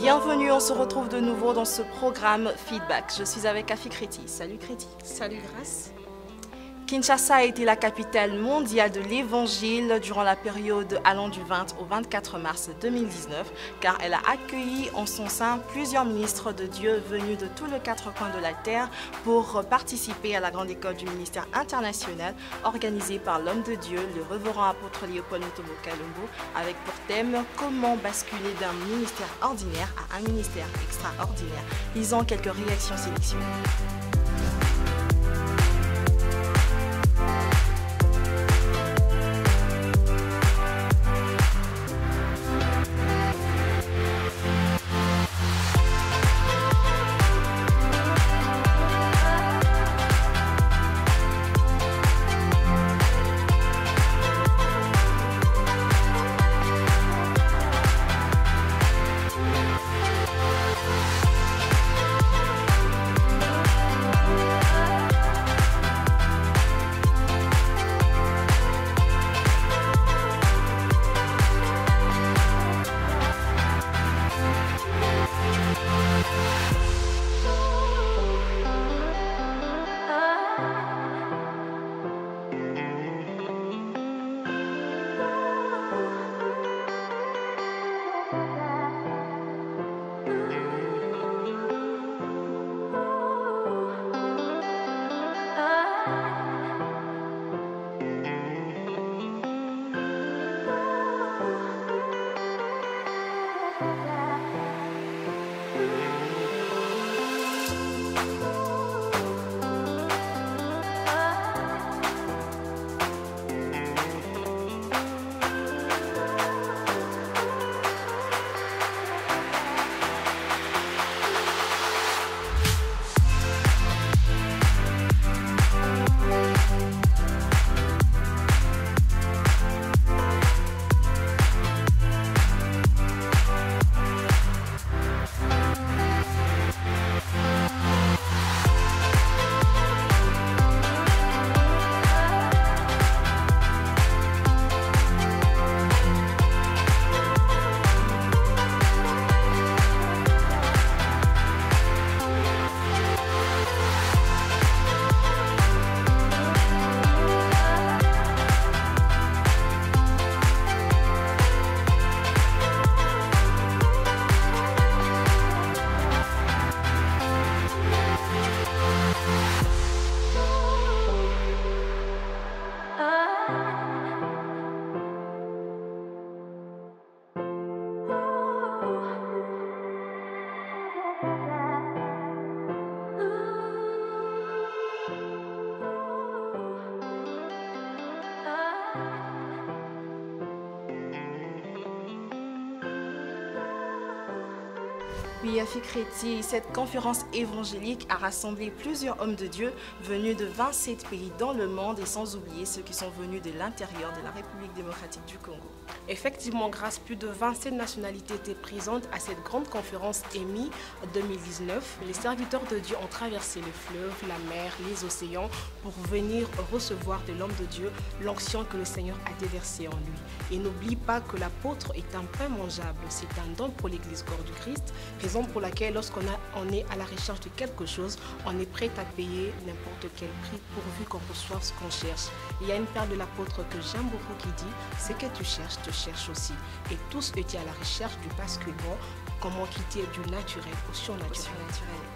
Bienvenue, on se retrouve de nouveau dans ce programme Feedback. Je suis avec Afi Kreti. Salut Kreti. Salut Grace. Kinshasa a été la capitale mondiale de l'Évangile durant la période allant du 20 au 24 mars 2019, car elle a accueilli en son sein plusieurs ministres de Dieu venus de tous les quatre coins de la terre pour participer à la grande école du ministère international organisée par l'homme de Dieu, le révérend apôtre Léopold Mutombo Kalumbo, avec pour thème « Comment basculer d'un ministère ordinaire à un ministère extraordinaire ». Lisons quelques réactions sélectionnées. Oui, Afi Kreti, cette conférence évangélique a rassemblé plusieurs hommes de Dieu venus de 27 pays dans le monde et sans oublier ceux qui sont venus de l'intérieur de la République démocratique du Congo. Effectivement, grâce plus de 27 nationalités étaient présentes à cette grande conférence EMI 2019. Les serviteurs de Dieu ont traversé les fleuves, la mer, les océans pour venir recevoir de l'homme de Dieu l'onction que le Seigneur a déversée en lui. Et n'oublie pas que l'apôtre est un pain mangeable, c'est un don pour l'Église corps du Christ, raison pour laquelle lorsqu'on est à la recherche de quelque chose, on est prêt à payer n'importe quel prix pourvu qu'on reçoive ce qu'on cherche. Il y a une perle de l'apôtre que j'aime beaucoup qui dit « Ce que tu cherches, te cherche aussi ». Et tous étaient à la recherche du basculement, comment quitter du naturel au surnaturel.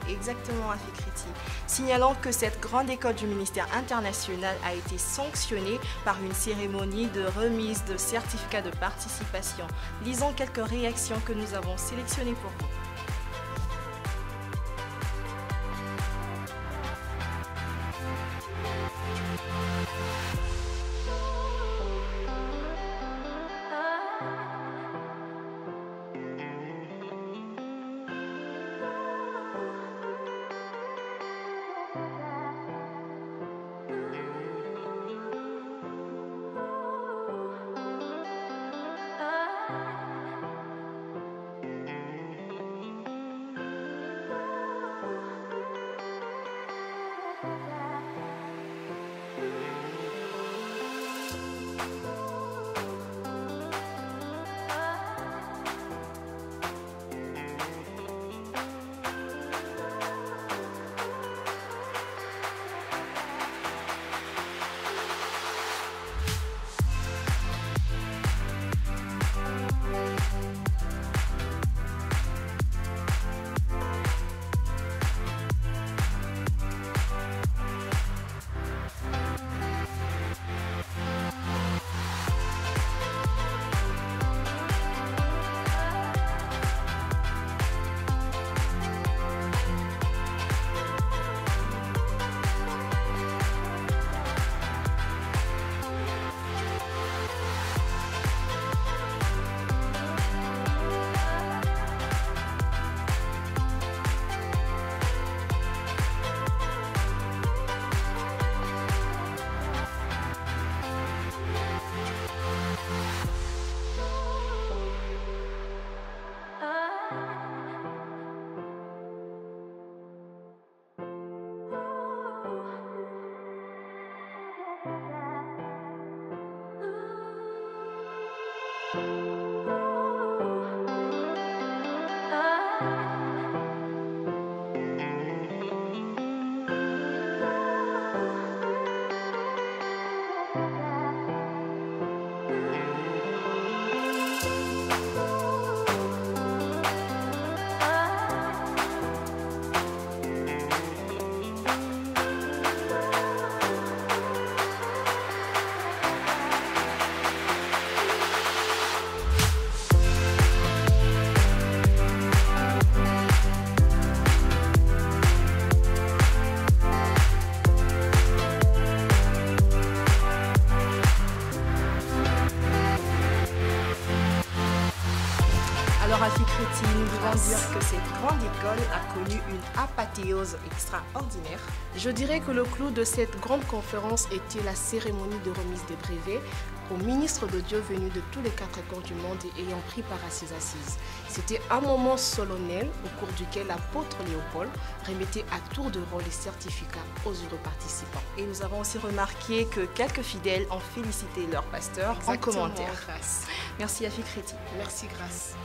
Exactement, Afi Kreti. Signalons que cette grande école du ministère international a été sanctionnée par une cérémonie de remise de certificats de participation. Lisons quelques réactions que nous avons sélectionnées pour vous. Alors, Afi Créti, nous devons dire que cette grande école a connu une apothéose extraordinaire. Je dirais que le clou de cette grande conférence était la cérémonie de remise des brevets aux ministres de Dieu venus de tous les 4 coins du monde et ayant pris part à ces assises. C'était un moment solennel au cours duquel l'apôtre Léopold remettait à tour de rôle les certificats aux heureux participants. Et nous avons aussi remarqué que quelques fidèles ont félicité leur pasteur en commentaire. Grâce. Merci Afi Créti. Merci Grâce.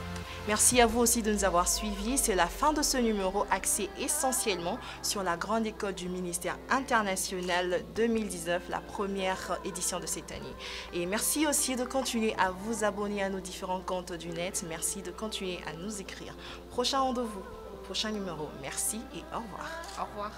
Merci à vous aussi de nous avoir suivis. C'est la fin de ce numéro axé essentiellement sur la Grande École du Ministère International 2019, la première édition de cette année. Et merci aussi de continuer à vous abonner à nos différents comptes du net. Merci de continuer à nous écrire. Prochain rendez-vous, prochain numéro. Merci et au revoir. Au revoir.